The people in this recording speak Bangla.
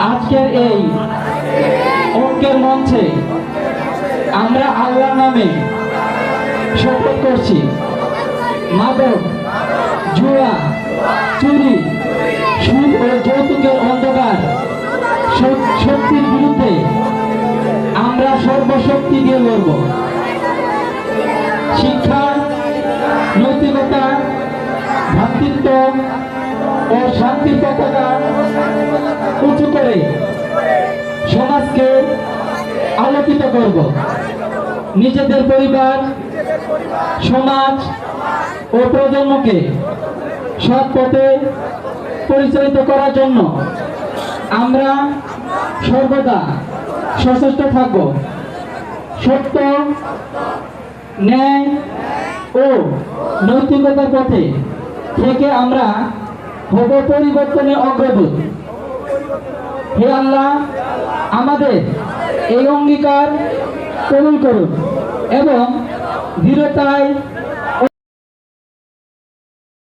আজকের এই ঐক্যের মঞ্চে আমরা আল্লাহর নামে শপথ করছি, মাদক, জুয়া, চুরি, সুদ ও যৌতুকের অন্ধকার শক্তির বিরুদ্ধে আমরা সর্বশক্তি দিয়ে লড়ব। শিক্ষা, নৈতিকতা, ভ্রাতৃত্ব ও শান্তির পতাকা উঁচু করে সমাজকে আলোকিত করব। নিজেদের পরিবার, সমাজ ও প্রজন্মকে সৎ পথে পরিচালিত করার জন্য আমরা সর্বদা সচেষ্ট থাকব। সত্য, ন্যায় ও নৈতিকতার পথে থেকে আমরা হব পরিবর্তনের অগ্রদূত। হে আল্লাহ, আমাদের এই অঙ্গীকার কবুল করুন এবং দৃঢ়তায়